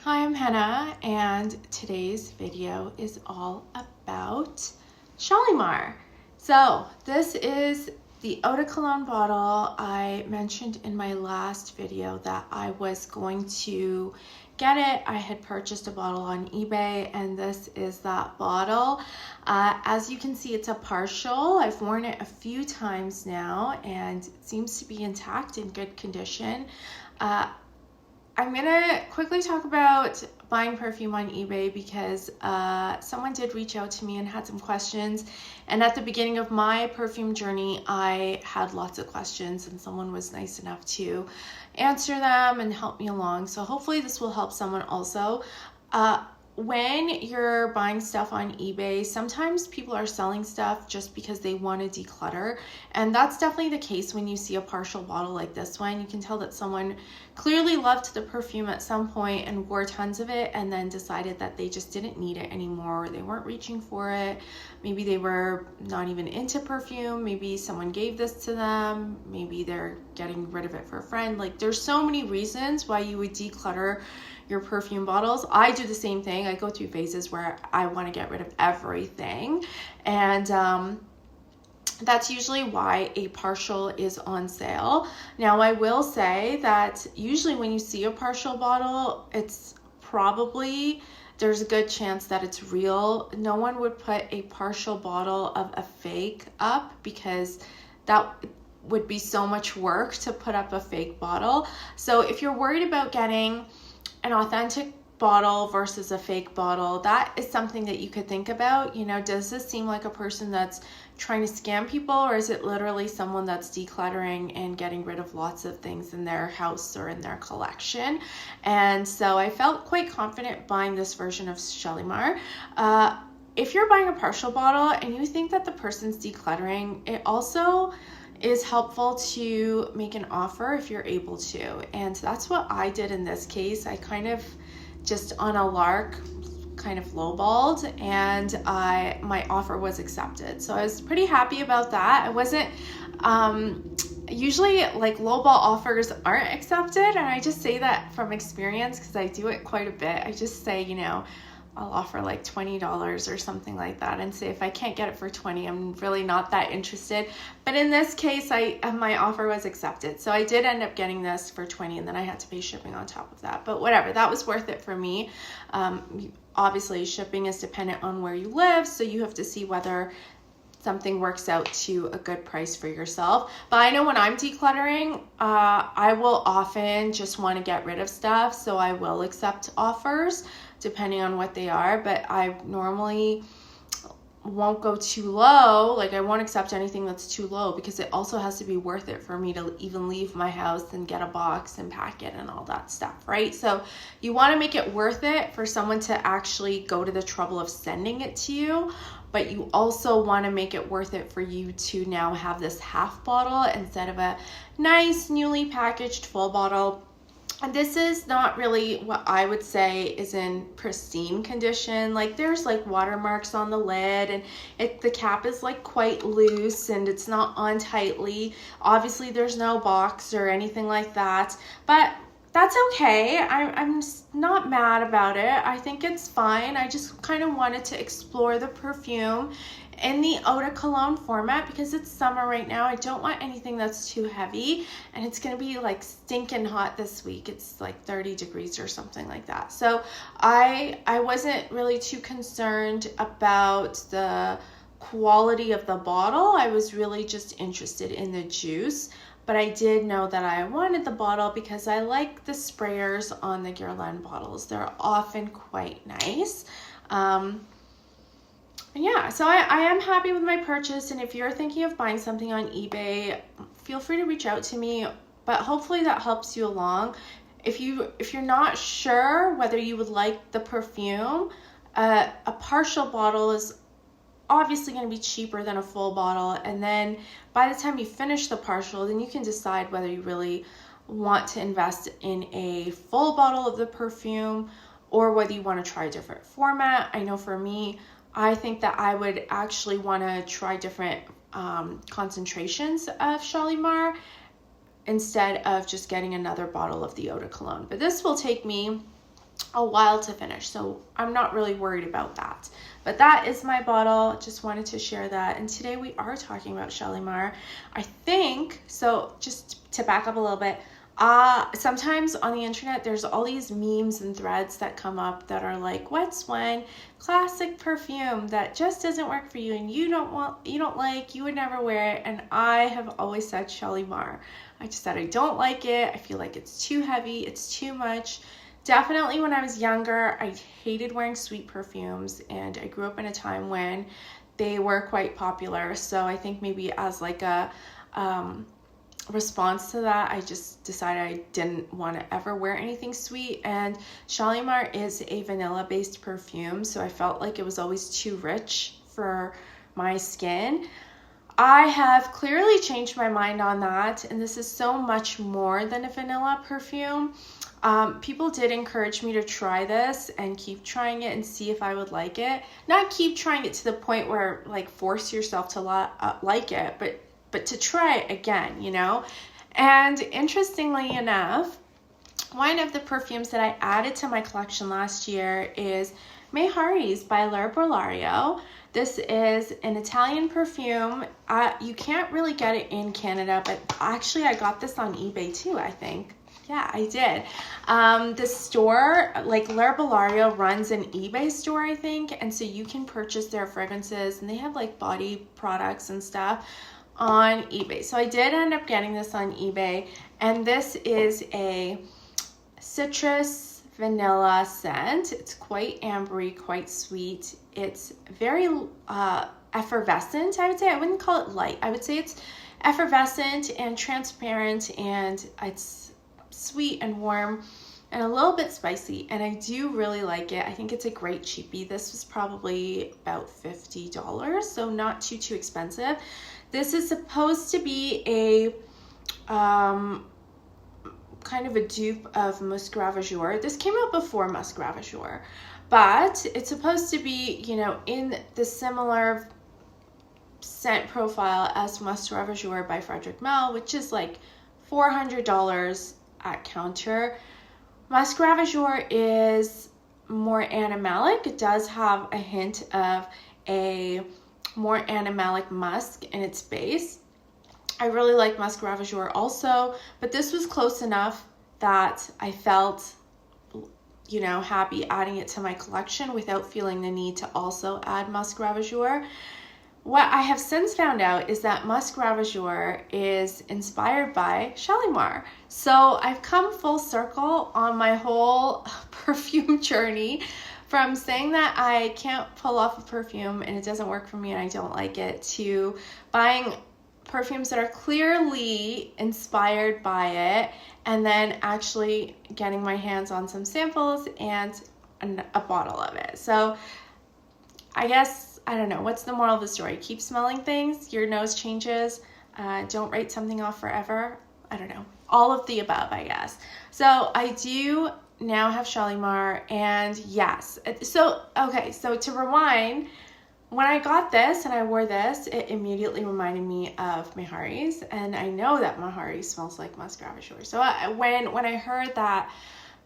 Hi, I'm Hannah, and today's video is all about Shalimar. So this is the eau de cologne bottle. I mentioned in my last video that I was going to get it. I had purchased a bottle on eBay, and this is that bottle. As you can see, it's a partial. I've worn it a few times now, and it seems to be intact, in good condition. I'm gonna quickly talk about buying perfume on eBay because someone did reach out to me and had some questions. And at the beginning of my perfume journey, I had lots of questions, and someone was nice enough to answer them and help me along. So hopefully this will help someone also. When you're buying stuff on eBay, sometimes people are selling stuff just because they want to declutter. And that's definitely the case when you see a partial bottle like this one. You can tell that someone clearly loved the perfume at some point and wore tons of it, and then decided that they just didn't need it anymore. They weren't reaching for it. Maybe they were not even into perfume. Maybe someone gave this to them. Maybe they're getting rid of it for a friend. Like, there's so many reasons why you would declutter your perfume bottles. I do the same thing. I go through phases where I want to get rid of everything, and that's usually why a partial is on sale. Now, I will say that usually when you see a partial bottle, it's probably, there's a good chance that it's real. No one would put a partial bottle of a fake up, because that would be so much work to put up a fake bottle. So if you're worried about getting an authentic bottle versus a fake bottle, that is something that you could think about. You know, does this seem like a person that's trying to scam people, or is it literally someone that's decluttering and getting rid of lots of things in their house or in their collection? And so I felt quite confident buying this version of Shalimar. If you're buying a partial bottle and you think that the person's decluttering, it also is helpful to make an offer if you're able to. And that's what I did in this case. I kind of just on a lark kind of lowballed, and my offer was accepted. So I was pretty happy about that. I wasn't usually, like, lowball offers aren't accepted, and I just say that from experience because I do it quite a bit. I just say, you know, I'll offer like $20 or something like that, and say if I can't get it for 20, I'm really not that interested. But in this case, my offer was accepted, so I did end up getting this for 20, and then I had to pay shipping on top of that. But whatever, that was worth it for me. Obviously, shipping is dependent on where you live, so you have to see whether something works out to a good price for yourself. But I know when I'm decluttering, I will often just want to get rid of stuff, so I will accept offers depending on what they are, but I normally won't go too low. Like, I won't accept anything that's too low, because it also has to be worth it for me to even leave my house and get a box and pack it and all that stuff, right? So you want to make it worth it for someone to actually go to the trouble of sending it to you, but you also want to make it worth it for you to now have this half bottle instead of a nice newly packaged full bottle. And this is not really what I would say is in pristine condition. Like, there's like watermarks on the lid, and the cap is like quite loose, and it's not on tightly. Obviously there's no box or anything like that, but that's okay. I'm not mad about it. I think it's fine. I just kind of wanted to explore the perfume in the eau de cologne format because it's summer right now. I don't want anything that's too heavy, and it's gonna be like stinking hot this week. It's like 30 degrees or something like that. So I wasn't really too concerned about the quality of the bottle. I was really just interested in the juice. But I did know that I wanted the bottle because I like the sprayers on the Guerlain bottles. They're often quite nice. Yeah, so I am happy with my purchase, and if you're thinking of buying something on eBay, feel free to reach out to me, but hopefully that helps you along. If you're not sure whether you would like the perfume, a partial bottle is obviously going to be cheaper than a full bottle, and then by the time you finish the partial, then you can decide whether you really want to invest in a full bottle of the perfume or whether you want to try a different format. I know for me, I think that I would actually want to try different concentrations of Shalimar instead of just getting another bottle of the eau de cologne. But this will take me a while to finish, so I'm not really worried about that. But that is my bottle. Just wanted to share that. And today we are talking about Shalimar. I think, so just to back up a little bit, sometimes on the internet there's all these memes and threads that come up that are like, what's one classic perfume that just doesn't work for you and you don't like, you would never wear it. And I have always said Shalimar. I just said I don't like it. I feel like it's too heavy, it's too much. Definitely when I was younger, I hated wearing sweet perfumes, and I grew up in a time when they were quite popular. So I think maybe as like a response to that, I just decided I didn't want to ever wear anything sweet. And Shalimar is a vanilla-based perfume, so I felt like it was always too rich for my skin. I have clearly changed my mind on that, and this is so much more than a vanilla perfume. People did encourage me to try this and keep trying it and see if I would like it. Not keep trying it to the point where like force yourself to like it, but to try it again, you know? And interestingly enough, one of the perfumes that I added to my collection last year is Mehari's by L'Herbolario. This is an Italian perfume. You can't really get it in Canada, but actually I got this on eBay too, I think. Yeah, I did. The store, like L'Herbolario, runs an eBay store, I think, and so you can purchase their fragrances, and they have like body products and stuff on eBay. So I did end up getting this on eBay, and this is a citrus vanilla scent. It's quite ambery, quite sweet. It's very effervescent, I would say. I wouldn't call it light. I would say it's effervescent and transparent, and it's sweet and warm and a little bit spicy, and I do really like it. I think it's a great cheapie. This was probably about $50, so not too expensive. This is supposed to be a kind of a dupe of Musc Ravageur. This came out before Musc Ravageur, but it's supposed to be, you know, in the similar scent profile as Musc Ravageur by Frederic Malle, which is like $400 at counter. Musc Ravageur is more animalic. It does have a hint of a more animalic musk in its base. I really like Musc Ravageur also, but this was close enough that I felt, you know, happy adding it to my collection without feeling the need to also add Musc Ravageur. What I have since found out is that Musc Ravageur is inspired by Shalimar. So I've come full circle on my whole perfume journey, from saying that I can't pull off a perfume and it doesn't work for me and I don't like it, to buying perfumes that are clearly inspired by it, and then actually getting my hands on some samples and a bottle of it. So I guess, I don't know, what's the moral of the story? Keep smelling things, your nose changes, don't write something off forever. I don't know, all of the above, I guess. So I do now have Shalimar, and yes, so to rewind, when I got this and I wore this, it immediately reminded me of Mehari's, and I know that Mehari's smells like Musc Ravageur. So when I heard that,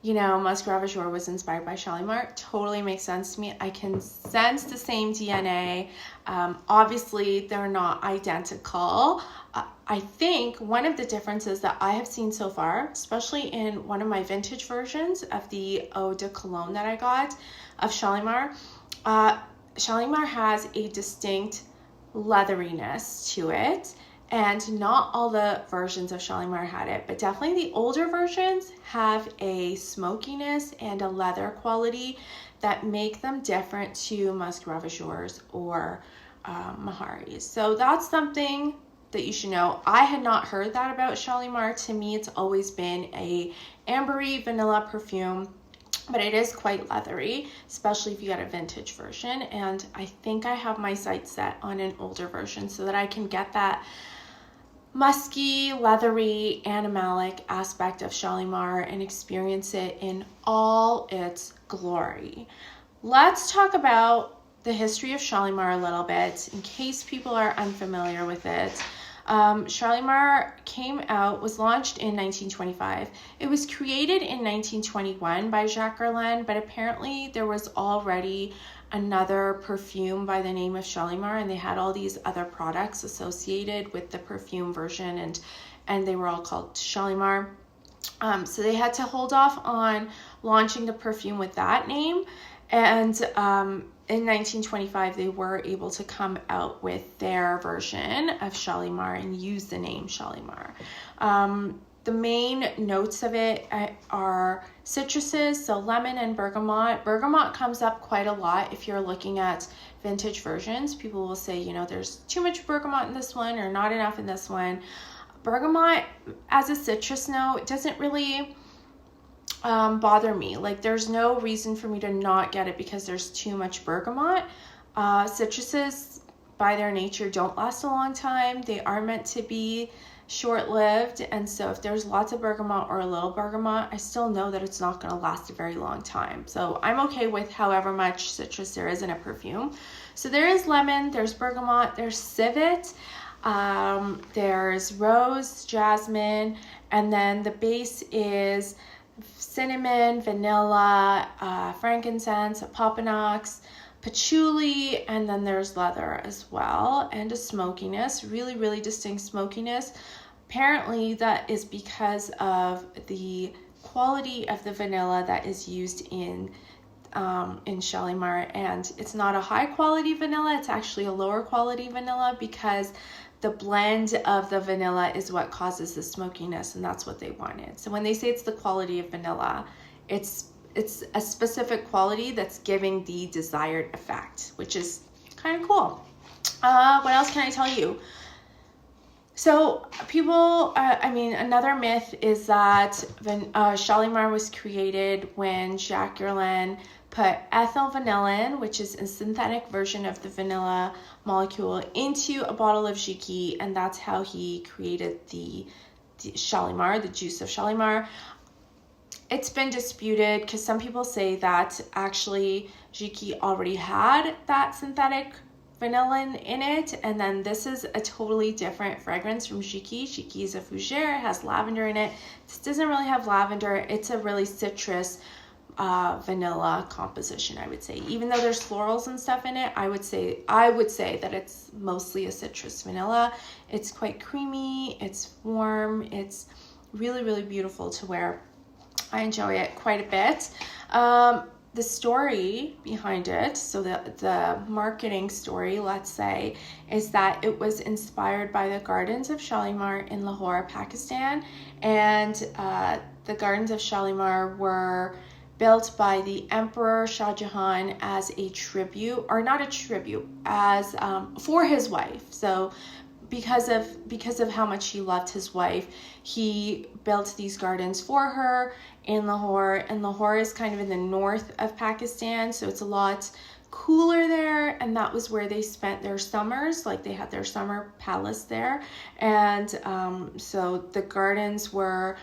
you know, Musc Ravageur was inspired by Shalimar, totally makes sense to me. I can sense the same DNA. Obviously, they're not identical. I think one of the differences that I have seen so far, especially in one of my vintage versions of the Eau de Cologne that I got of Shalimar, Shalimar has a distinct leatheriness to it. And not all the versions of Shalimar had it, but definitely the older versions have a smokiness and a leather quality that make them different to Musc Ravageurs or Mehari's. So that's something that you should know. I had not heard that about Shalimar. To me, it's always been a ambery vanilla perfume, but it is quite leathery, especially if you get a vintage version. And I think I have my sights set on an older version so that I can get that musky, leathery, animalic aspect of Shalimar and experience it in all its glory. Let's talk about the history of Shalimar a little bit in case people are unfamiliar with it. Shalimar was launched in 1925. It was created in 1921 by Jacques Guerlain, but apparently there was already another perfume by the name of Shalimar, and they had all these other products associated with the perfume version, and they were all called Shalimar. So they had to hold off on launching the perfume with that name, and in 1925 they were able to come out with their version of Shalimar and use the name Shalimar. The main notes of it are citruses, so lemon and bergamot. Bergamot comes up quite a lot if you're looking at vintage versions. People will say, there's too much bergamot in this one or not enough in this one. Bergamot as a citrus note, it doesn't really bother me. Like, there's no reason for me to not get it because there's too much bergamot. Citruses by their nature don't last a long time. They are meant to be short-lived, and so if there's lots of bergamot or a little bergamot, I still know that it's not going to last a very long time. So I'm okay with however much citrus there is in a perfume. So there is lemon, there's bergamot, there's civet, there's rose, jasmine, and then the base is cinnamon, vanilla, frankincense, popinox, patchouli, and then there's leather as well, and a smokiness, really, really distinct smokiness. Apparently that is because of the quality of the vanilla that is used in Shalimar, and it's not a high quality vanilla, it's actually a lower quality vanilla because the blend of the vanilla is what causes the smokiness, and that's what they wanted. So when they say it's the quality of vanilla, it's a specific quality that's giving the desired effect, which is kind of cool. What else can I tell you? So another myth is that Shalimar was created when Jacques Guerlain put ethyl vanillin, which is a synthetic version of the vanilla molecule, into a bottle of Jiki, and that's how he created the Shalimar, the juice of Shalimar. It's been disputed because some people say that actually Jiki already had that synthetic vanillin in it, and then this is a totally different fragrance from Jiki. Jiki is a fougere, it has lavender in it. This doesn't really have lavender. It's a really citrus vanilla composition, I would say. Even though there's florals and stuff in it, I would say that it's mostly a citrus vanilla. It's quite creamy, it's warm, it's really, really beautiful to wear. I enjoy it quite a bit. The story behind it, so the marketing story, let's say, is that it was inspired by the gardens of Shalimar in Lahore, Pakistan, and the gardens of Shalimar were built by the Emperor Shah Jahan as a tribute, or not a tribute, as for his wife. So because of how much he loved his wife, he built these gardens for her in Lahore, and Lahore is kind of in the north of Pakistan, so it's a lot cooler there, and that was where they spent their summers. Like, they had their summer palace there, and so the gardens were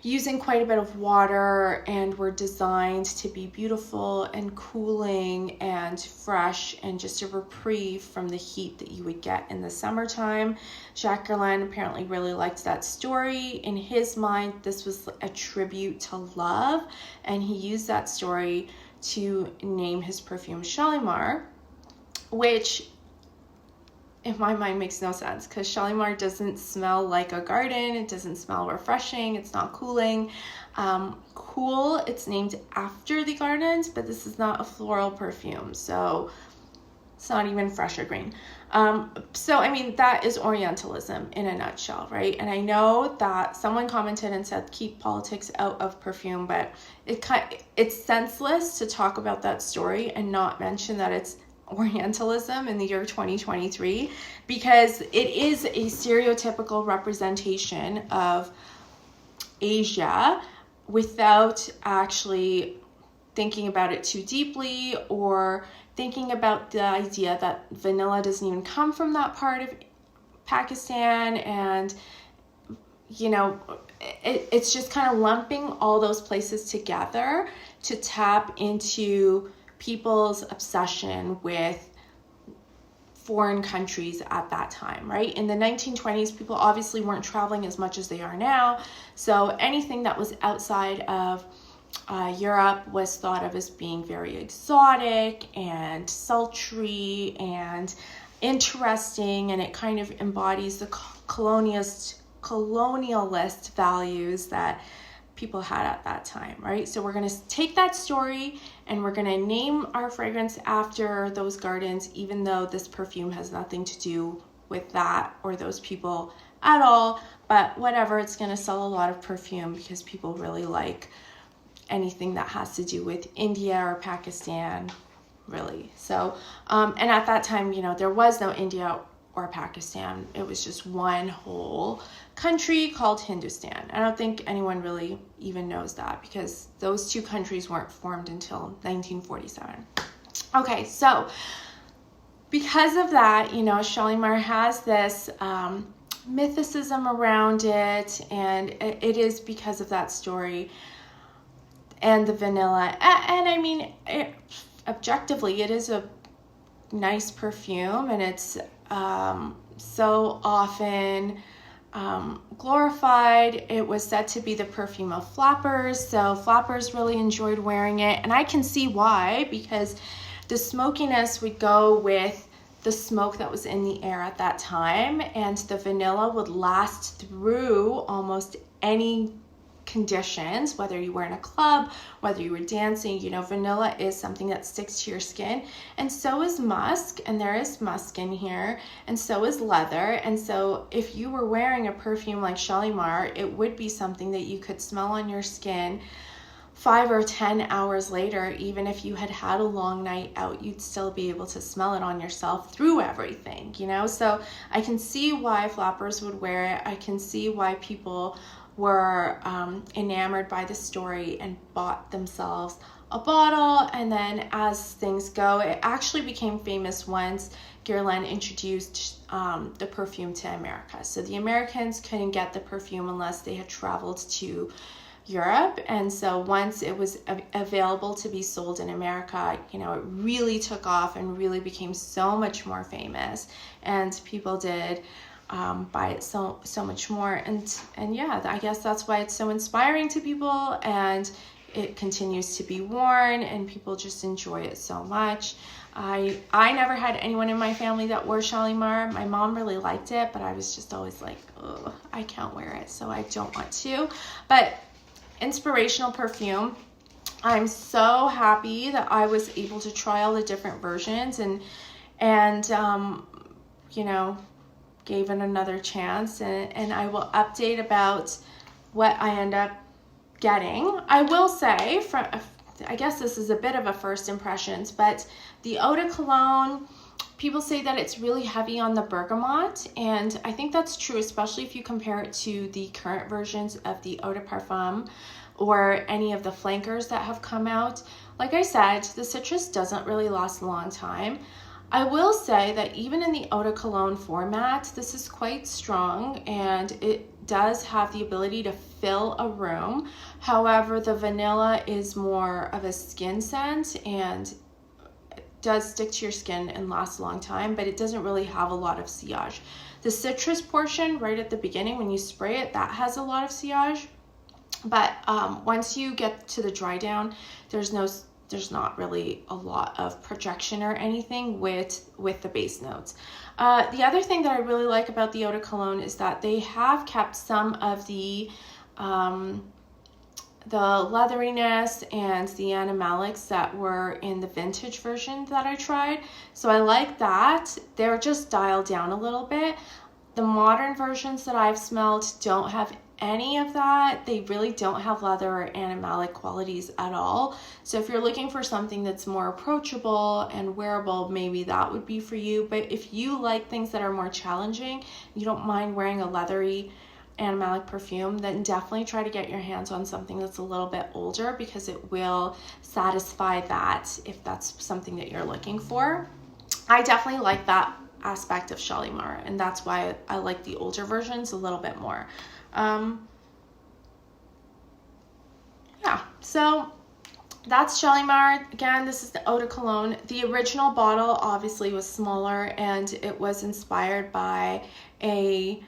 using quite a bit of water and were designed to be beautiful and cooling and fresh and just a reprieve from the heat that you would get in the summertime. Jacques Guerlain apparently really liked that story. In his mind, this was a tribute to love, and he used that story to name his perfume Shalimar, which in my mind makes no sense because Shalimar doesn't smell like a garden. It doesn't smell refreshing. It's not cooling. Cool, it's named after the gardens, but this is not a floral perfume, so it's not even fresh or green. So I mean, that is Orientalism in a nutshell, right? And I know that someone commented and said keep politics out of perfume, but it's senseless to talk about that story and not mention that it's Orientalism in the year 2023, because it is a stereotypical representation of Asia without actually thinking about it too deeply, or thinking about the idea that vanilla doesn't even come from that part of Pakistan, and it's just kind of lumping all those places together to tap into people's obsession with foreign countries at that time, right? In the 1920s, people obviously weren't traveling as much as they are now. So anything that was outside of Europe was thought of as being very exotic and sultry and interesting, and it kind of embodies the colonialist values that people had at that time, right? So we're going to take that story and we're going to name our fragrance after those gardens, even though this perfume has nothing to do with that or those people at all. But whatever, it's going to sell a lot of perfume because people really like anything that has to do with India or Pakistan, really. So, and at that time, you know, there was no India or Pakistan. It was just one whole country called Hindustan. I don't think anyone really even knows that because those two countries weren't formed until 1947. Okay, so because of that, you know, Shalimar has this mythicism around it, and it is because of that story and the vanilla. And I mean, objectively, it is a nice perfume, and it's so often glorified. It was said to be the perfume of flappers, so flappers really enjoyed wearing it, and I can see why, because the smokiness would go with the smoke that was in the air at that time, and the vanilla would last through almost any conditions, whether you were in a club, whether you were dancing. You know, vanilla is something that sticks to your skin, and so is musk, and there is musk in here, and so is leather. And so if you were wearing a perfume like Shalimar, it would be something that you could smell on your skin 5 or 10 hours later. Even if you had had a long night out, you'd still be able to smell it on yourself through everything, you know? So I can see why flappers would wear it. I can see why people were enamored by the story and bought themselves a bottle. And then as things go, it actually became famous once Guerlain introduced the perfume to America. So the Americans couldn't get the perfume unless they had traveled to Europe, and so once it was available to be sold in America, you know, it really took off and really became so much more famous, and people did buy it so much more. And yeah, I guess that's why it's so inspiring to people, and it continues to be worn, and people just enjoy it so much. I never had anyone in my family that wore Shalimar. My mom really liked it, but I was just always like, oh, I can't wear it, so I don't want to. But inspirational perfume. I'm so happy that I was able to try all the different versions and you know, gave it another chance, and I will update about what I end up getting. I will say, I guess this is a bit of a first impressions, but the eau de cologne, people say that it's really heavy on the bergamot, and I think that's true, especially if you compare it to the current versions of the eau de parfum or any of the flankers that have come out. Like I said, the citrus doesn't really last a long time. I will say that even in the eau de cologne format, this is quite strong, and it does have the ability to fill a room. However, the vanilla is more of a skin scent, and does stick to your skin and last a long time, but it doesn't really have a lot of sillage. The citrus portion right at the beginning when you spray it, that has a lot of sillage, but once you get to the dry down, there's not really a lot of projection or anything with the base notes. The other thing that I really like about the eau de cologne is that they have kept some of the leatheriness and the animalics that were in the vintage version that I tried. So I like that. They're just dialed down a little bit. The modern versions that I've smelled don't have any of that. They really don't have leather or animalic qualities at all. So if you're looking for something that's more approachable and wearable, maybe that would be for you. But if you like things that are more challenging, you don't mind wearing a leathery animalic perfume, then definitely try to get your hands on something that's a little bit older, because it will satisfy that if that's something that you're looking for. I definitely like that aspect of Shalimar, and that's why I like the older versions a little bit more. Yeah, so that's Shalimar. Again, this is the Eau de Cologne. The original bottle obviously was smaller, and it was inspired by a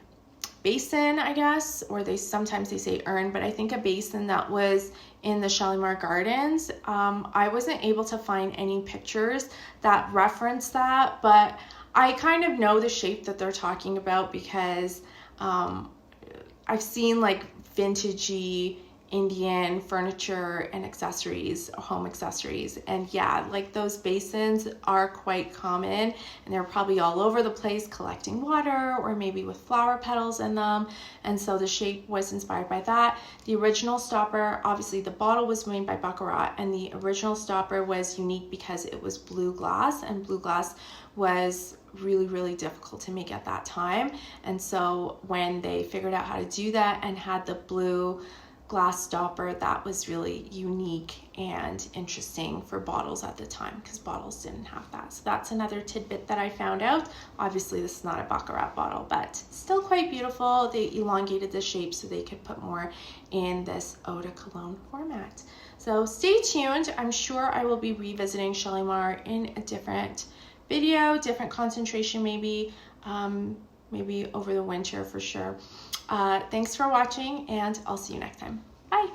basin, I guess, or sometimes they say urn, but I think a basin that was in the Shalimar Gardens. I wasn't able to find any pictures that reference that, but I kind of know the shape that they're talking about because I've seen like vintagey Indian furniture and accessories, home accessories, and yeah, like those basins are quite common, and they're probably all over the place collecting water, or maybe with flower petals in them, and so the shape was inspired by that. The original stopper, obviously the bottle was made by Baccarat, and the original stopper was unique because it was blue glass, and blue glass was really difficult to make at that time, and so when they figured out how to do that and had the blue glass stopper, that was really unique and interesting for bottles at the time, because bottles didn't have that. So that's another tidbit that I found out. Obviously this is not a Baccarat bottle, but still quite beautiful. They elongated the shape so they could put more in this Eau de Cologne format. So stay tuned. I'm sure I will be revisiting Shalimar in a different video, different concentration, maybe over the winter for sure. Thanks for watching, and I'll see you next time. Bye.